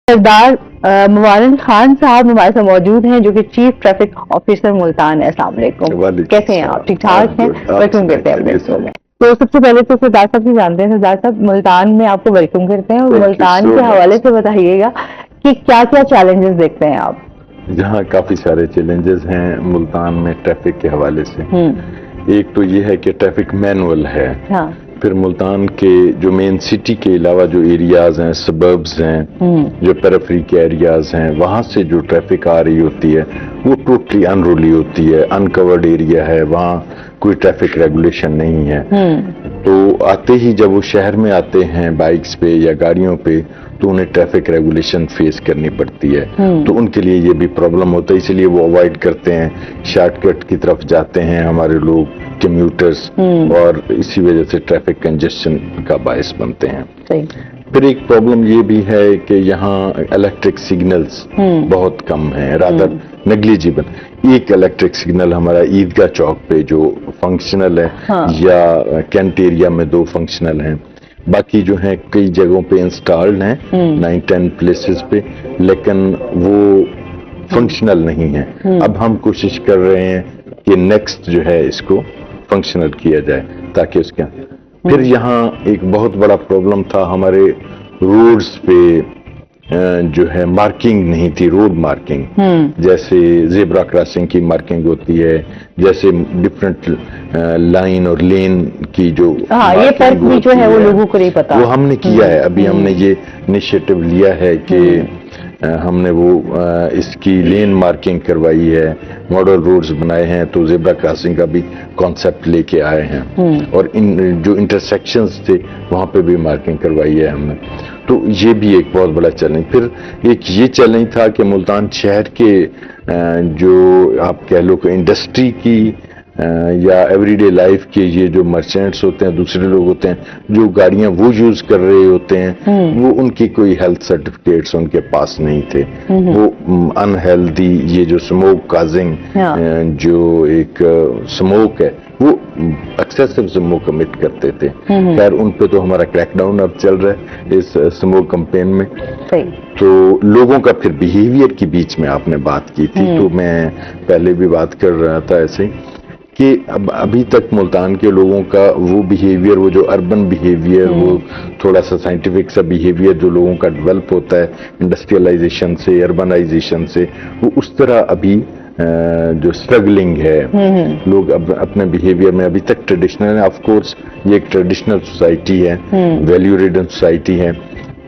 سردار موارن خان صاحب ہمارے ساتھ موجود ہیں جو کہ چیف ٹریفک آفیسر ملتان ہے. السلام علیکم, کیسے ہیں آپ؟ ٹھیک ٹھاک ہیں؟ ویلکم کرتے ہیں اپنے شو میں. تو سب سے پہلے تو سردار صاحب سے جانتے ہیں. سردار صاحب, ملتان میں آپ کو ویلکم کرتے ہیں, اور ملتان کے حوالے سے بتائیے گا کہ کیا کیا چیلنجز دیکھتے ہیں آپ؟ جہاں کافی سارے چیلنجز ہیں ملتان میں ٹریفک کے حوالے سے. ایک تو یہ ہے کہ ٹریفک مینول ہے. پھر ملتان کے جو مین سٹی کے علاوہ جو ایریاز ہیں, سبربز ہیں, جو پیریفری کے ایریاز ہیں, وہاں سے جو ٹریفک آ رہی ہوتی ہے وہ ٹوٹلی انروللی ہوتی ہے. انکورڈ ایریا ہے, وہاں کوئی ٹریفک ریگولیشن نہیں ہے. تو آتے ہی جب وہ شہر میں آتے ہیں بائکس پہ یا گاڑیوں پہ, تو انہیں ٹریفک ریگولیشن فیس کرنی پڑتی ہے. تو ان کے لیے یہ بھی پرابلم ہوتا ہے, اسی لیے وہ اوائڈ کرتے ہیں, شارٹ کٹ کی طرف جاتے ہیں ہمارے لوگ کمیوٹرز, اور اسی وجہ سے ٹریفک کنجسشن کا باعث بنتے ہیں. پھر ایک پرابلم یہ بھی ہے کہ یہاں الیکٹرک سگنلز بہت کم ہیں, رادر نیگلیجیبل. ایک الیکٹرک سگنل ہمارا عیدگاہ چوک پہ جو فنکشنل ہے, یا کینٹ ایریا میں 2 فنکشنل ہیں. باقی جو ہیں کئی جگہوں پہ انسٹالڈ ہیں, 9-10 پلیسز پہ, لیکن وہ فنکشنل نہیں ہیں. اب ہم کوشش کر رہے ہیں کہ نیکسٹ جو ہے اس کو فنکشنل کیا جائے تاکہ اس کے. پھر یہاں ایک بہت بڑا پرابلم تھا ہمارے روڈز پہ, جو ہے مارکنگ نہیں تھی, روڈ مارکنگ. جیسے زیبرا کراسنگ کی مارکنگ ہوتی ہے, جیسے ڈفرنٹ لائن اور لین کی جو یہ فرق بھی جو ہے وہ لوگوں کو نہیں پتا, وہ ہم نے کیا ہے. ابھی ہم نے یہ انیشیٹو لیا ہے کہ ہم نے وہ اس کی لین مارکنگ کروائی ہے, ماڈل روڈز بنائے ہیں, تو زیبرا کراسنگ کا بھی کانسیپٹ لے کے آئے ہیں, اور ان جو انٹرسیکشنز تھے وہاں پہ بھی مارکنگ کروائی ہے ہم نے. تو یہ بھی ایک بہت بڑا چیلنج. پھر ایک یہ چیلنج تھا کہ ملتان شہر کے جو آپ کہہ لو کہ انڈسٹری کی یا ایوری ڈے لائف کے یہ جو مرچینٹس ہوتے ہیں, دوسرے لوگ ہوتے ہیں جو گاڑیاں وہ یوز کر رہے ہوتے ہیں, وہ ان کی کوئی ہیلتھ سرٹیفکیٹس ان کے پاس نہیں تھے. وہ انہیلدی یہ جو سموک کازنگ جو ایک سموک ہے, وہ ایکسیسو سموک کمٹ کرتے تھے. خیر ان پہ تو ہمارا کریک ڈاؤن اب چل رہا ہے اس سموک کمپین میں. تو لوگوں کا پھر بیہیویئر کی بیچ میں آپ نے بات کی تھی, تو میں پہلے بھی بات کر رہا تھا ایسے کہ ابھی تک ملتان کے لوگوں کا وہ بیہیویئر, وہ جو اربن بیہیویئر, وہ تھوڑا سا سائنٹیفک سا بیہیویئر جو لوگوں کا ڈیولپ ہوتا ہے انڈسٹریلائزیشن سے, اربنائزیشن سے, وہ اس طرح ابھی جو اسٹرگلنگ ہے. لوگ اپنے بیہیویئر میں ابھی تک ٹریڈیشنل ہے. آف کورس یہ ایک ٹریڈیشنل سوسائٹی ہے, ویلیو ریڈن سوسائٹی ہے.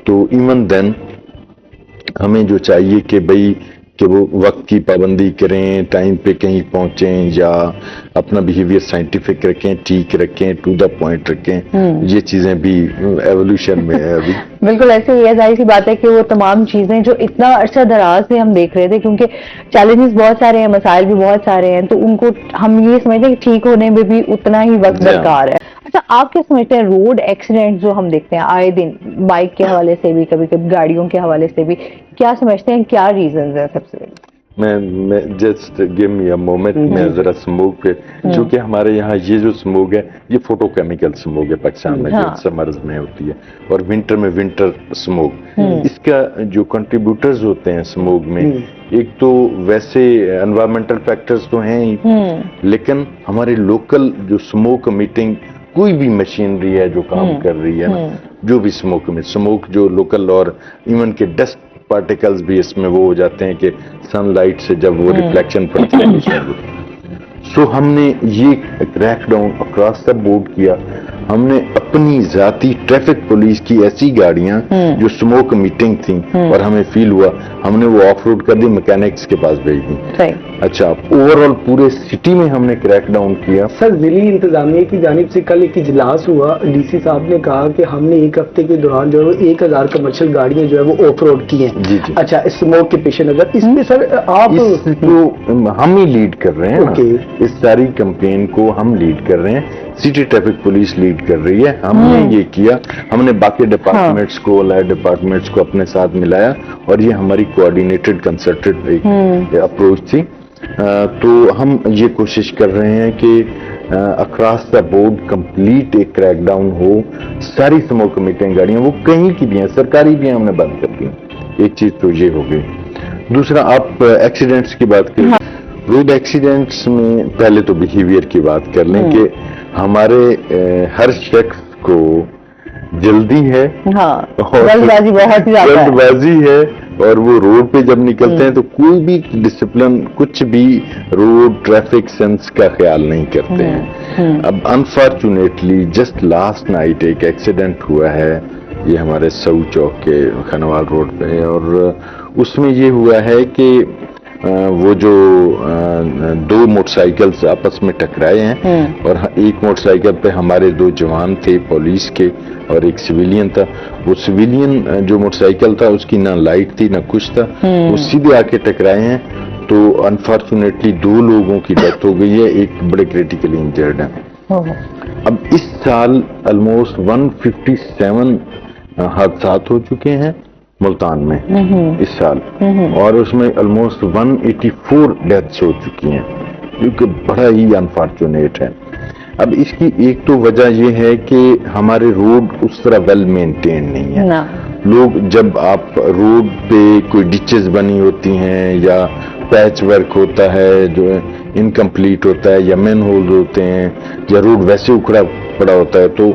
تو ایون دین ہمیں جو چاہیے کہ بھئی کہ وہ وقت کی پابندی کریں, ٹائم پہ کہیں پہنچیں, یا اپنا بیہیویئر سائنٹیفک رکھیں, ٹھیک رکھیں, ٹو دا پوائنٹ رکھیں. یہ چیزیں بھی ایولیوشن میں ہے ابھی. بالکل ایسے ہی ہے. ظاہر سی بات ہے کہ وہ تمام چیزیں جو اتنا عرصہ دراز سے ہم دیکھ رہے تھے, کیونکہ چیلنجز بہت سارے ہیں, مسائل بھی بہت سارے ہیں, تو ان کو ہم یہ سمجھتے ہیں کہ ٹھیک ہونے میں بھی اتنا ہی وقت درکار ہے. اچھا, آپ کیا سمجھتے ہیں روڈ ایکسیڈنٹ جو ہم دیکھتے ہیں آئے دن, بائک کے حوالے سے بھی, کبھی کبھی گاڑیوں کے حوالے سے بھی, کیا سمجھتے ہیں کیا ریزنز ہیں سب سے؟ میں just give me a moment, میں ذرا سموگ پہ, چونکہ ہمارے یہاں یہ جو سموگ ہے یہ فوٹو کیمیکل سموگ ہے پاکستان میں, جو سمرز میں ہوتی ہے, اور ونٹر میں ونٹر سموگ. اس کا جو کنٹریبیوٹرز ہوتے ہیں سموگ میں, ایک تو ویسے انوائرمنٹل فیکٹرز تو ہیں ہی, لیکن ہمارے لوکل جو سموک میٹنگ کوئی بھی مشینری ہے جو کام کر رہی ہے نا, جو بھی سموک جو لوکل, اور ایون کے ڈسٹ پارٹیکلز بھی اس میں وہ ہو جاتے ہیں کہ سن لائٹ سے جب وہ ریفلیکشن پڑتے ہیں. سو ہم نے یہ crack down across the board کیا. ہم نے اپنی ذاتی ٹریفک پولیس کی ایسی گاڑیاں جو سموک میٹنگ تھیں, اور ہمیں فیل ہوا, ہم نے وہ آف روڈ کر دی, میکینکس کے پاس بھیج دی. اچھا, اوور آل پورے سٹی میں ہم نے کریک ڈاؤن کیا. سر, ضلعی انتظامیہ کی جانب سے کل ایک اجلاس ہوا, ڈی سی صاحب نے کہا کہ ہم نے ایک ہفتے کے دوران جو ہے 1000 کمرشل گاڑیاں جو ہے وہ آف روڈ کی ہیں. جی جی. اچھا, اس اسموک کے پیش نظر اس میں سر آپ ہم ہی لیڈ کر رہے ہیں, اس ساری کمپین کو ہم لیڈ کر رہے ہیں, سٹی ٹریفک پولیس لیڈ کر رہی ہے. ہم نے یہ کیا, ہم نے باقی ڈپارٹمنٹس کو, لائٹ ڈپارٹمنٹس کو اپنے ساتھ ملایا, اور یہ ہماری کوآرڈینیٹڈ کنسرٹڈ ایک اپروچ تھی. تو ہم یہ کوشش کر رہے ہیں کہ اکراس دا بورڈ کمپلیٹ ایک کریک ڈاؤن ہو. ساری سموک کمیٹیاں گاڑیاں وہ کہیں کی بھی ہیں, سرکاری بھی ہیں, ہم نے بند کر دی. ایک چیز تو یہ ہو گئی. دوسرا آپ ایکسیڈنٹس کی بات کریں. روڈ ایکسیڈنٹس میں پہلے تو بیہیویئر کی بات کر لیں کہ ہمارے ہر شخص کو جلدی ہے, جلد بازی بہت ہی زیادہ ہے, جلد بازی ہے, اور وہ روڈ پہ جب نکلتے ہیں تو کوئی بھی ڈسپلن, کچھ بھی روڈ ٹریفک سینس کا خیال نہیں کرتے ہیں. اب انفارچونیٹلی جسٹ لاسٹ نائٹ ایک ایکسیڈنٹ ہوا ہے, یہ ہمارے سعو چوک کے خنوال روڈ پہ, اور اس میں یہ ہوا ہے کہ وہ جو دو موٹر سائیکلز آپس میں ٹکرائے ہیں, اور ایک موٹر سائیکل پہ ہمارے 2 جوان تھے پولیس کے اور ایک سویلین تھا. وہ سویلین جو موٹر سائیکل تھا اس کی نہ لائٹ تھی نہ کچھ تھا, وہ سیدھے آ کے ٹکرائے ہیں. تو انفارچونیٹلی 2 لوگوں کی ڈیتھ ہو گئی ہے, ایک بڑے کریٹیکلی انجرڈ ہیں. اب اس سال آلموسٹ 157 حادثات ہو چکے ہیں ملتان میں اس سال, اور اس میں آلموسٹ 184 ڈیتھس ہو چکی ہیں, جو کہ بڑا ہی انفارچونیٹ ہے. اب اس کی ایک تو وجہ یہ ہے کہ ہمارے روڈ اس طرح ویل مینٹین نہیں ہے. لوگ جب آپ روڈ پہ کوئی ڈچز بنی ہوتی ہیں یا پیچ ورک ہوتا ہے جو انکمپلیٹ ہوتا ہے, یا مین ہولز ہوتے ہیں, یا روڈ ویسے اکھڑا پڑا ہوتا ہے, تو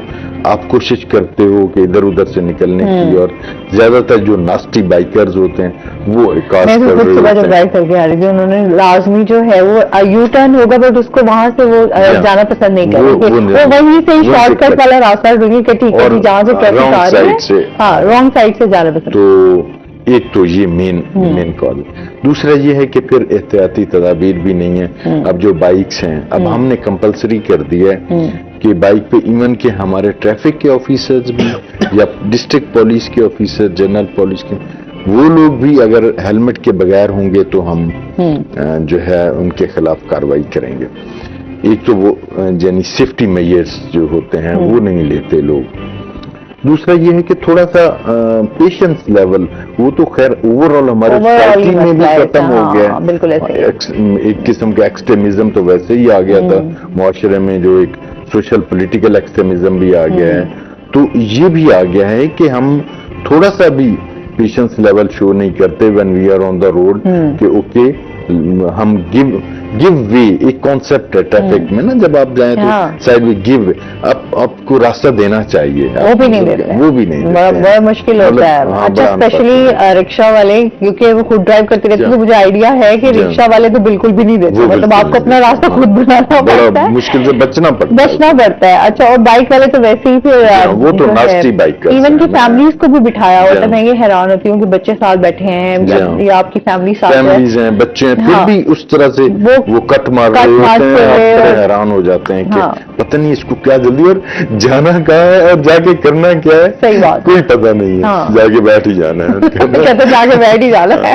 آپ کوشش کرتے ہو کہ ادھر ادھر سے نکلنے کی, اور زیادہ تر جو ناسٹی بائکرز ہوتے ہیں وہ کاس کر رہے ہوتے ہیں. ڈرائیو کر کے آ رہی تھی, انہوں نے لازمی جو ہے وہ یو ٹرن ہوگا بٹ اس کو وہاں سے وہ جانا پسند نہیں کریں گے, وہ وہیں سے شارٹ کٹ والا راستہ ڈھونڈیں گے کہ ٹھیک ہے جہاں سے ٹریفک آ رہی ہے, ہاں رانگ سائڈ سے جانا پسند. تو ایک تو یہ مین کال. دوسرا یہ ہے کہ پھر احتیاطی تدابیر بھی نہیں ہے. اب جو بائکس ہیں, اب ہم نے کمپلسری کر دیا ہے کہ بائک پہ ایون کہ ہمارے ٹریفک کے آفیسرز بھی یا ڈسٹرکٹ پولیس کے آفیسر, جنرل پولیس کے, وہ لوگ بھی اگر ہیلمٹ کے بغیر ہوں گے تو ہم جو ہے ان کے خلاف کارروائی کریں گے. ایک تو وہ یعنی سیفٹی میئرز جو ہوتے ہیں وہ نہیں لیتے لوگ. دوسرا یہ ہے کہ تھوڑا سا پیشنس لیول, وہ تو خیر اوور آل ہمارے سوسائٹی میں بھی ختم ہو گیا ہے. ایک قسم کا ایکسٹریمزم تو ویسے ہی آ گیا تھا معاشرے میں, جو ایک سوشل پولیٹیکل ایکسٹریمزم بھی آ گیا ہے. تو یہ بھی آ گیا ہے کہ ہم تھوڑا سا بھی پیشنس لیول شو نہیں کرتے when we are on the road, کہ اوکے ہم گیو وے. ایک کانسیپٹ ہے ٹریفک میں نا, جب آپ جائیں تو سائڈ میں گیو وے, آپ کو راستہ دینا چاہیے, وہ بھی نہیں دیتے, وہ بھی نہیں, بہت مشکل ہوتا ہے. اچھا اسپیشلی رکشا والے, کیونکہ وہ خود ڈرائیو کرتے رہتے ہیں, مجھے آئیڈیا ہے کہ رکشا والے تو بالکل بھی نہیں دیتے, مطلب آپ کو اپنا راستہ خود بنانا پڑتا ہے, مشکل سے بچنا پڑتا ہے. اچھا, اور بائک والے تو ویسے ہی پھر وہ تو ناسٹی بائک, ایون کہ فیملیز کو بھی بٹھایا ہوتا ہے. میں یہ حیران ہوتی ہوں کہ بچے ساتھ بیٹھے ہیں یا آپ کی فیملی ساتھ ہیں, بچے ہیں, پھر بھی اس طرح سے وہ کٹ مار رہے ہوتے ہیں. آپ بڑے حیران ہو جاتے ہیں کہ پتہ نہیں اس کو کیا جلدی, اور جانا کہاں ہے اور جا کے کرنا کیا ہے, صحیح بات, کوئی پتہ نہیں ہے, جا کے بیٹھ ہی جانا ہے, کہتے جا کے بیٹھ ہی جانا ہے.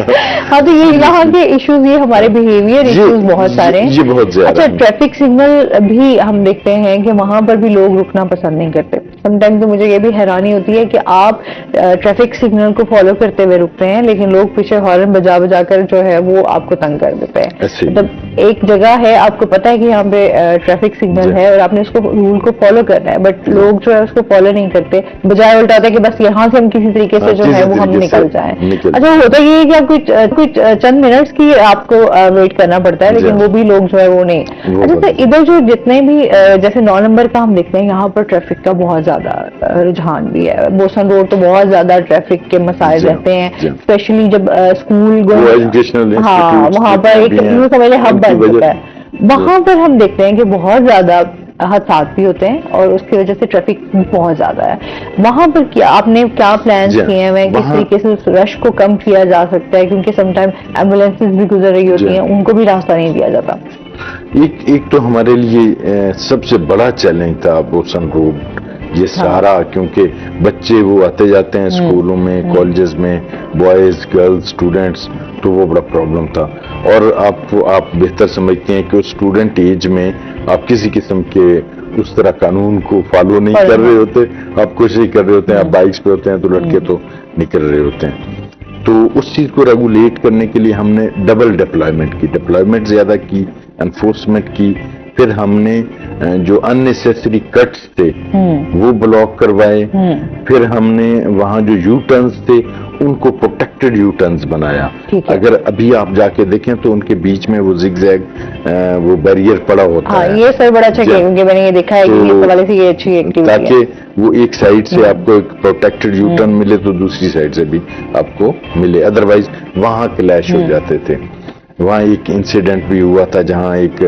ہاں, تو یہ یہاں کے ایشوز, یہ ہمارے بیہیویئر ایشوز بہت سارے ہیں, یہ بہت زیادہ. اچھا, ٹریفک سگنل بھی ہم دیکھتے ہیں کہ وہاں پر بھی لوگ رکنا پسند نہیں کرتے. سم ٹائم تو مجھے یہ بھی حیرانی ہوتی ہے کہ آپ ٹریفک سگنل کو فالو کرتے ہوئے رکتے ہیں, لیکن لوگ پیچھے ہارن بجا بجا کر جو ہے وہ آپ کو تنگ کر دیتے ہیں. مطلب ایک جگہ ہے, آپ کو پتا ہے کہ یہاں پہ ٹریفک سگنل ہے اور آپ نے اس کو رول کو فالو کرنا ہے, بٹ لوگ جو ہے اس کو فالو نہیں کرتے, بجائے الٹا ہے کہ بس یہاں سے ہم کسی طریقے سے جو ہے وہ ہم نکل جائیں. اچھا, ہوتا یہ ہے کہ آپ کچھ چند منٹس کی آپ کو ویٹ کرنا پڑتا ہے, لیکن وہ بھی لوگ جو ہے وہ نہیں. اچھا, ادھر جو جتنے بھی جیسے 9 نمبر کا ہم دیکھتے ہیں, یہاں پر ٹریفک کا بہت زیادہ رجحان بھی ہے. بوسن روڈ تو بہت زیادہ ٹریفک کے مسائل رہتے ہیں, اسپیشلی جب اسکول ہاں وہاں پر ایک سمجھ لیں ہب بن چکا ہے. وہاں پر ہم دیکھتے ہیں کہ بہت زیادہ حادثات بھی ہوتے ہیں اور اس کی وجہ سے ٹریفک بہت زیادہ ہے. وہاں پر کیا آپ نے کیا پلانس کیے ہیں, کس طریقے سے اس رش کو کم کیا جا سکتا ہے, کیونکہ سم ٹائم ایمبولینسز بھی گزر رہی ہوتی ہیں, ان کو بھی راستہ نہیں دیا جاتا. ایک تو ہمارے لیے سب سے بڑا چیلنج تھا بوسن روڈ, یہ سارا, کیونکہ بچے وہ آتے جاتے ہیں اسکولوں میں, کالجز میں, بوائز گرلز اسٹوڈنٹس, تو وہ بڑا پرابلم تھا. اور آپ بہتر سمجھتے ہیں کہ اسٹوڈنٹ ایج میں آپ کسی قسم کے اس طرح قانون کو فالو نہیں کر رہے ہوتے, آپ کوشش کر رہے ہوتے ہیں, آپ بائکس پہ ہوتے ہیں تو لڑکے تو نکل رہے ہوتے ہیں. تو اس چیز کو ریگولیٹ کرنے کے لیے ہم نے ڈبل ڈپلائمنٹ زیادہ کی, انفورسمنٹ کی. پھر ہم نے جو ان نیسیسری کٹس تھے وہ بلاک کروائے. پھر ہم نے وہاں جو یو ٹرنز تھے ان کو پروٹیکٹڈ یو ٹرنز بنایا. ٹھیک ہے. اگر ابھی آپ جا کے دیکھیں تو ان کے بیچ میں وہ زگ زیگ وہ بیریئر پڑا ہوتا ہے. یہ سر بڑا اچھا کیا کیونکہ میں نے یہ دیکھا ہے کہ اس حوالے سے یہ اچھی ایکٹیویٹی ہے تاکہ وہ ایک سائڈ سے آپ کو ایک پروٹیکٹڈ یو ٹرن ملے تو دوسری سائڈ سے بھی آپ کو ملے, ادروائز وہاں کلیش ہو جاتے تھے. وہاں ایک انسیڈنٹ بھی ہوا تھا جہاں ایک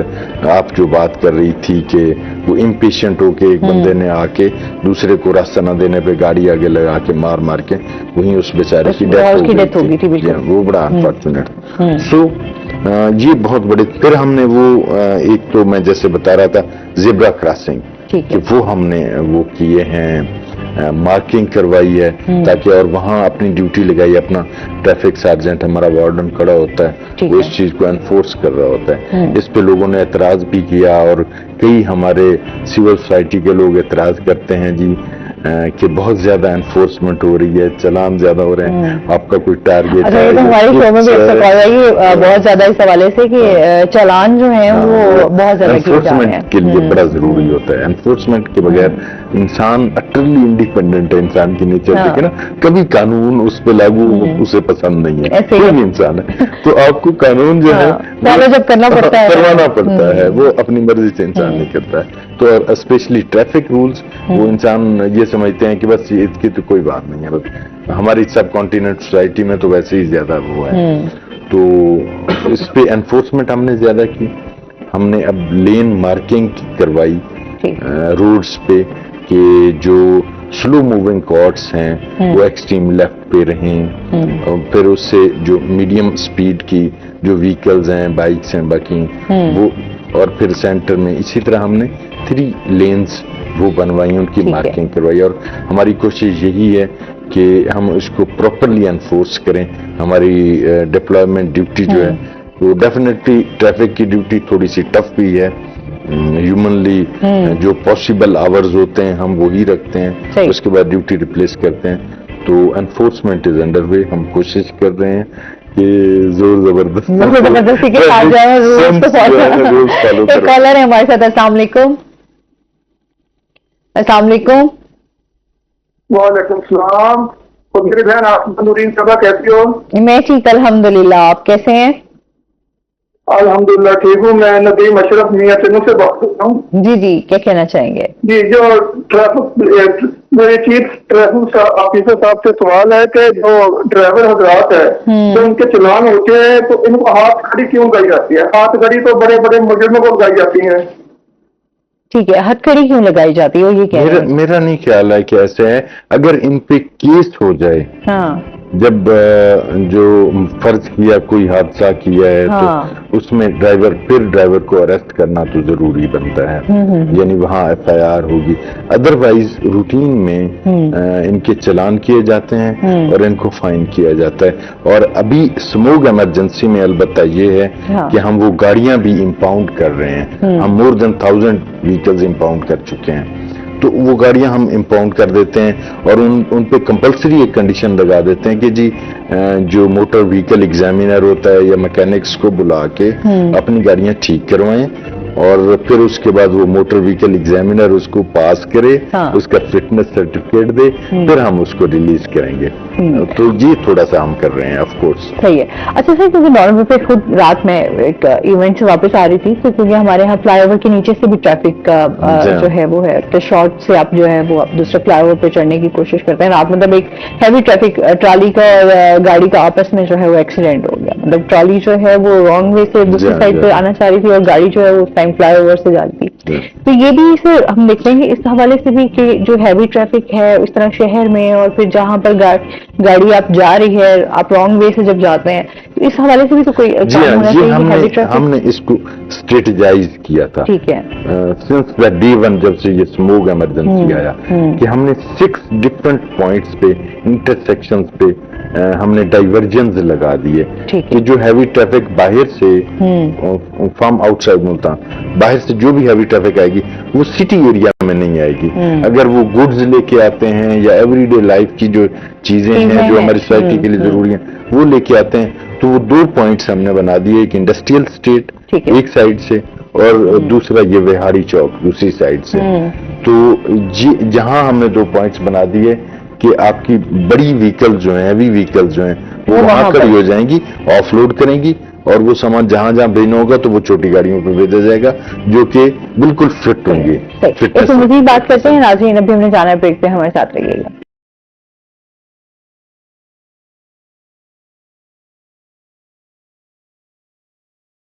آپ جو بات کر رہی تھی کہ وہ امپیشنٹ ہو کے ایک بندے نے آ کے دوسرے کو راستہ نہ دینے پہ گاڑی آگے لگا کے مار کے وہیں اس بیچارے کی ڈیتھ ہو گئی تھی. وہ بڑا انفارچونیٹ. سو یہ بہت بڑے. پھر ہم نے وہ ایک تو میں جیسے بتا رہا تھا زیبرا کراسنگ کہ وہ ہم نے وہ کیے ہیں, مارکنگ کروائی ہے تاکہ, اور وہاں اپنی ڈیوٹی لگائی. اپنا ٹریفک سارجنٹ ہمارا وارڈن کھڑا ہوتا ہے, وہ اس چیز کو انفورس کر رہا ہوتا ہے. اس پہ لوگوں نے اعتراض بھی کیا اور کئی ہمارے سول سوسائٹی کے لوگ اعتراض کرتے ہیں جی کہ بہت زیادہ انفورسمنٹ ہو رہی ہے, چلان زیادہ ہو رہے ہیں, آپ کا کوئی ٹارگیٹ ہے. ہمارے شو میں بھی بہت زیادہ اس حوالے سے کہ چلان جو ہیں وہ بہت زیادہ انفورسمنٹ کے لیے بڑا ضروری ہوتا ہے. انفورسمنٹ کے بغیر انسان اٹرلی انڈیپینڈنٹ ہے, انسان کی نیچر دیکھے نا, کبھی قانون اس پہ لاگو اسے پسند نہیں ہے, کوئی بھی انسان ہے. تو آپ کو قانون جو ہے جب کرنا پڑتا ہے کروانا پڑتا ہے, وہ اپنی مرضی سے انسان نہیں کرتا ہے. تو اسپیشلی ٹریفک رولز وہ انسان یہ سمجھتے ہیں کہ بس اس کی تو کوئی بات نہیں ہے. بس ہماری سب کانٹیننٹ سوسائٹی میں تو ویسے ہی زیادہ وہ ہے. تو اس پہ انفورسمنٹ ہم نے زیادہ کی. ہم نے اب لین مارکنگ کروائی روڈز پہ کہ جو سلو موونگ کارٹس ہیں وہ ایکسٹریم لیفٹ پہ رہیں. پھر اس سے جو میڈیم سپیڈ کی جو وہیکلز ہیں, بائکس ہیں باقی وہ, اور پھر سینٹر میں اسی طرح ہم نے 3 لینز وہ بنوائی, ان کی مارکنگ کروائی. اور ہماری کوشش یہی ہے کہ ہم اس کو پراپرلی انفورس کریں. ہماری ڈپلائمنٹ ڈیوٹی جو ہے وہ ڈیفینیٹلی ٹریفک کی ڈیوٹی تھوڑی سی ٹف بھی ہے. ہیومنلی جو پاسبل آورز ہوتے ہیں ہم وہی رکھتے ہیں, اس کے بعد ڈیوٹی ریپلیس کرتے ہیں. تو انفورسمنٹ از انڈر وے. ہم کوشش کر رہے ہیں کہ زور زبردستی کے ساتھ جائیں, رولز فالو کریں. کالر ہے ہمارے ساتھ. السلام علیکم. السلام علیکم. وعلیکم السلام. میری بہن آسما نورین صاحبہ کیسی ہو؟ میں ٹھیک الحمدللہ, آپ کیسے ہیں؟ الحمدللہ ٹھیک ہوں. میں ندیم اشرف میاں تینوں سے بات کر رہا ہوں. جی جی, کیا کہنا چاہیں گے؟ جی, جو ٹریفک میرے چیف ٹریفک آفیسر صاحب سے سوال ہے کہ جو ڈرائیور حضرات ہے جو ان کے چلان ہوتے ہیں تو ان کو ہاتھ کھڑی کیوں لگائی جاتی ہے؟ ہاتھ کھڑی تو بڑے بڑے مجرموں کو لگائی جاتی ہیں. ٹھیک ہے, ہتھ کڑی کیوں لگائی جاتی ہے, یہ کیا میرا نہیں خیال ہے کہ ایسے ہے. اگر ان پہ کیس ہو جائے, جب جو فرض کیا کوئی حادثہ کیا ہے تو اس میں ڈرائیور کو اریسٹ کرنا تو ضروری بنتا ہے, یعنی وہاں FIR ہوگی. ادروائز روٹین میں ان کے چلان کیے جاتے ہیں اور ان کو فائن کیا جاتا ہے. اور ابھی اسموگ ایمرجنسی میں البتہ یہ ہے کہ ہم وہ گاڑیاں بھی امپاؤنڈ کر رہے ہیں. ہم more than 1000 وہیکلز امپاؤنڈ کر چکے ہیں. تو وہ گاڑیاں ہم امپاؤنڈ کر دیتے ہیں اور ان پہ کمپلسری ایک کنڈیشن لگا دیتے ہیں کہ جی جو موٹر وہیکل ایگزامینر ہوتا ہے یا میکینکس کو بلا کے اپنی گاڑیاں ٹھیک کروائیں, اور پھر اس کے بعد وہ موٹر وہیکل ایگزامینر اس کو پاس کرے, اس کا فٹنس سرٹیفکیٹ دے, پھر ہم اس کو ریلیز کریں گے. تو یہ تھوڑا سا ہم کر رہے ہیں آف کورس. صحیح ہے. اچھا سر, کیونکہ نارمل پہ خود رات میں ایک ایونٹ سے واپس آ رہی تھی, تو کیونکہ ہمارے یہاں فلائی اوور کے نیچے سے بھی ٹریفک کا جو ہے وہ ہے, تو شارٹ سے آپ جو ہے وہ دوسرے فلائی اوور پہ چڑھنے کی کوشش کرتے ہیں رات. مطلب ایک ہیوی ٹریفک ٹرالی کا اور گاڑی کا آپس میں جو ہے وہ ایکسیڈنٹ ہو گیا. مطلب ٹرالی جو ہے وہ رانگ وے سے دوسری سائڈ پہ آنا چاہ رہی تھی اور گاڑی جو ہے وہ فلائی اوور سے جاتی. تو یہ بھی سر ہم دیکھتے ہیں کہ اس حوالے سے بھی کہ جو ہیوی ٹریفک ہے اس طرح شہر میں, اور پھر جہاں پر گاڑی آپ جا رہی ہے آپ رانگ وے سے جب جاتے ہیں, تو اس حوالے سے بھی تو کوئی کام ہونا چاہیے. ہم نے اس کو اسٹریٹجائز کیا تھا. ٹھیک ہے. سنس دا ڈے ون جب سے یہ اسموگ ایمرجنسی آیا کہ ہم نے 6 ڈفرنٹ پوائنٹس پہ, انٹرسیکشنز پہ ہم نے ڈائیورجنز لگا دیے کہ جو ہیوی ٹریفک باہر سے فرام آؤٹ سائڈ ملتان باہر سے جو بھی ہیوی ٹریفک آئے گی وہ سٹی ایریا میں نہیں آئے گی. اگر وہ گڈز لے کے آتے ہیں یا ایوری ڈے لائف کی جو چیزیں ہیں جو ہماری سوسائٹی کے لیے ضروری ہیں وہ لے کے آتے ہیں, تو وہ 2 پوائنٹس ہم نے بنا دیے, ایک انڈسٹریل اسٹیٹ ایک سائڈ سے اور دوسرا یہ وہاڑی چوک دوسری سائڈ سے. تو جہاں ہم نے 2 پوائنٹس بنا دیے کہ آپ کی بڑی وہیکل جو ہیں ہیوی وہیکل جو ہیں وہ وہ وہاں وہاں کھڑی پر ہو جائیں گی, آف لوڈ کریں گی, اور وہ سامان جہاں جہاں بھیجنا ہوگا تو وہ چھوٹی گاڑیوں پہ بھیجا جائے گا جو کہ بالکل فٹ ہوں گے. صحیح. اس سے مزید بات کرتے ہیں ناظرین, ابھی ہم نے جانا ہے بریک پہ, ہمارے ساتھ رہیے گا.